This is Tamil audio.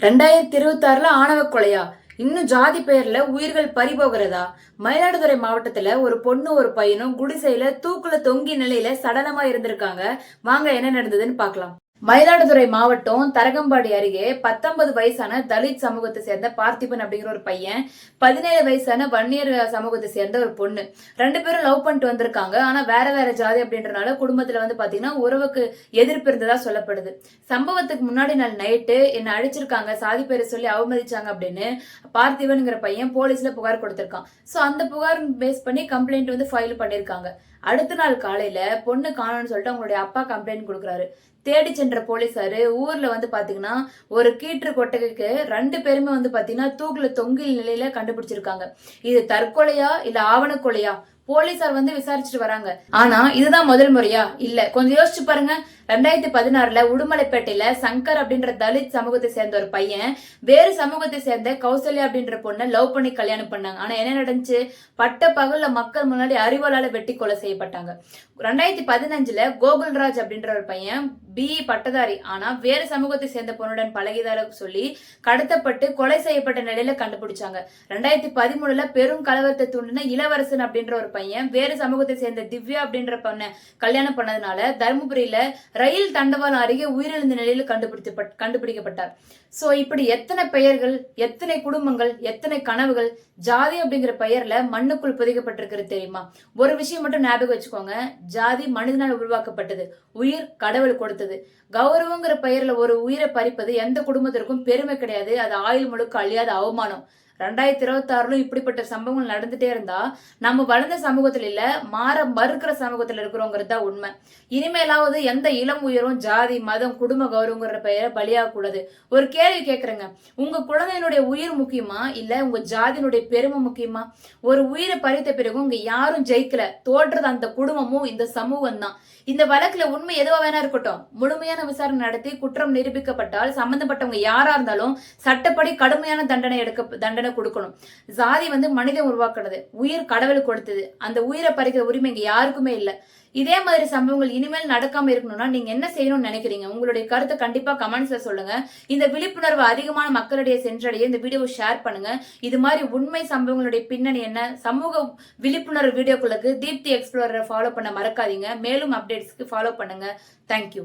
2026 ஆணவ கொலையா? இன்னும் ஜாதி பெயர்ல உயிர்கள் பறிபோகிறதா? மயிலாடுதுறை மாவட்டத்துல ஒரு பொண்ணு ஒரு பையனும் குடிசையில தூக்குல தொங்கி நிலையில சடலமா இருந்திருக்காங்க. வாங்க என்ன நடந்ததுன்னு பார்க்கலாம். மயிலாடுதுறை மாவட்டம் தரகம்பாடி அருகே 19 வயசான தலித் சமூகத்தை சேர்ந்த பார்த்திபன் அப்படிங்கிற ஒரு பையன், 17 வயசான வன்னியர் சமூகத்தை சேர்ந்த ஒரு பொண்ணு, 2 பேரும் லவ் பண்ணிட்டு வந்திருக்காங்க. ஆனா வேற வேற ஜாதி அப்படின்றனால குடும்பத்துல பாத்தீங்கன்னா உறவுக்கு எதிர்ப்பு இருந்ததா சொல்லப்படுது. சம்பவத்துக்கு முன்னாடி நாள் நைட்டு என்ன அழிச்சிருக்காங்க, சாதி பேரை சொல்லி அவமதிச்சாங்க அப்படின்னு பார்த்திபன்ங்கிற பையன் போலீஸ்ல புகார் கொடுத்திருக்கான். சோ அந்த புகார் பேஸ் பண்ணி கம்ப்ளைண்ட் ஃபைல் பண்ணிருக்காங்க. அடுத்த நாள் காலையில பொண்ணு காணோம்னு சொல்லிட்டு அவங்களுடைய அப்பா கம்ப்ளைண்ட் கொடுக்குறாரு. தேடி சென்ற போலீசாரு ஊர்ல பாத்தீங்கன்னா ஒரு கீற்று கொட்டகைக்கு 2 பேருமே பாத்தீங்கன்னா தூக்குல தொங்கில் நிலையில கண்டுபிடிச்சிருக்காங்க. இது தற்கொலையா இல்ல ஆவண கொலையா போலீசார் விசாரிச்சுட்டு வராங்க. ஆனா இதுதான் முதல் முறையா? இல்ல, கொஞ்சம் யோசிச்சு பாருங்க. 2016 உடுமலைப்பேட்டையில சங்கர் அப்படின்ற தலித் சமூகத்தை சேர்ந்த ஒரு பையன் வேறு சமூகத்தை சேர்ந்த கௌசல்யா அப்படின்ற பொண்ணை லவ் பண்ணி கல்யாணம் பண்ணாங்க. ஆனா என்ன நடந்துச்சு? பட்ட பகல்ல மக்கள் முன்னாடி அறிவாளால வெட்டி கொலை செய்யப்பட்டாங்க. 2015 கோகுல்ராஜ் அப்படின்ற ஒரு பையன் BE பட்டதாரி, ஆனா வேறு சமூகத்தை சேர்ந்த பொண்ணுடன் பழகிதார சொல்லி கடத்தப்பட்டு கொலை செய்யப்பட்ட நிலையில கண்டுபிடிச்சாங்க. 2013 பெரும் கலவரத்தை தூண்டின இளவரசன் அப்படின்ற ஒரு பையன் வேறு சமூகத்தை சேர்ந்த திவ்யா அப்படின்ற பொண்ணை கல்யாணம் பண்ணதுனால தருமபுரியில ரயில் தண்டவாளம் அருகே உயிரிழந்த நிலையில் கண்டுபிடிக்கப்பட்டார். சோ இப்படி எத்தனை பெயர்கள், எத்தனை குடும்பங்கள், எத்தனை கனவுகள் ஜாதி அப்படிங்கிற பெயர்ல மண்ணுக்குள் புதைக்கப்பட்டிருக்கிறது தெரியுமா? ஒரு விஷயம் மட்டும் ஞாபகம் வச்சுக்கோங்க, ஜாதி மனிதனால் உருவாக்கப்பட்டது, உயிர் கடவுள் கொடுத்தது. கௌரவங்கிற பெயர்ல ஒரு உயிரை பறிப்பது எந்த குடும்பத்திற்கும் பெருமை கிடையாது. அது ஆயுள் முழுக்க அழியாத அவமானம். 2026 இப்படிப்பட்ட சம்பவங்கள் நடந்துட்டே இருந்தா நம்ம வளர்ந்த சமூகத்துல இல்ல, மாற மறுக்கிற சமூகத்துல இருக்கிறோங்கிறது தான் உண்மை. இனிமேலாவது எந்த இளம் உயரும் ஜாதி மதம் குடும்ப கௌரவங்கிற பெயரை பலியாக கூடாது. ஒரு கேள்வி கேக்குறேங்க, உங்க குழந்தையினுடைய உயிர் முக்கியமா இல்ல உங்க ஜாதியினுடைய பெருமை முக்கியமா? ஒரு உயிரை பறித்த பிறகு உங்க யாரும் ஜெயிக்கல, தோற்றது அந்த குடும்பமும் இந்த சமூகம் தான். இந்த வழக்குல உண்மை எதுவா வேணா இருக்கட்டும், முழுமையான விசாரணை நடத்தி குற்றம் நிரூபிக்கப்பட்டால் சம்பந்தப்பட்டவங்க யாரா இருந்தாலும் சட்டப்படி கடுமையான தண்டனை கொடுக்கணும். ஜாதி மனிதன் உருவாக்குறது, உயிர் கடவுள் கொடுத்தது. அந்த உயிரை பறிக்கிற உரிமை இங்க யாருக்குமே இல்ல. இதே மாதிரி சம்பவங்கள் இனிமேல் நடக்காம இருக்கணும்னா நீங்க என்ன செய்யணும்னு நினைக்கிறீங்க? உங்களுடைய கருத்தை கண்டிப்பா கமெண்ட்ஸ்ல சொல்லுங்க. இந்த விழிப்புணர்வு அதிகமான மக்களிடையே சென்றடைய இந்த வீடியோவை ஷேர் பண்ணுங்க. இது மாதிரி உண்மை சம்பவங்களுடைய பின்னணி என்ன, சமூக விழிப்புணர்வு வீடியோக்களுக்கு தீப்தி எக்ஸ்ப்ளோரரை ஃபாலோ பண்ண மறக்காதீங்க. மேலும் அப்டேட்ஸ்க்கு ஃபாலோ பண்ணுங்க. தேங்க்யூ.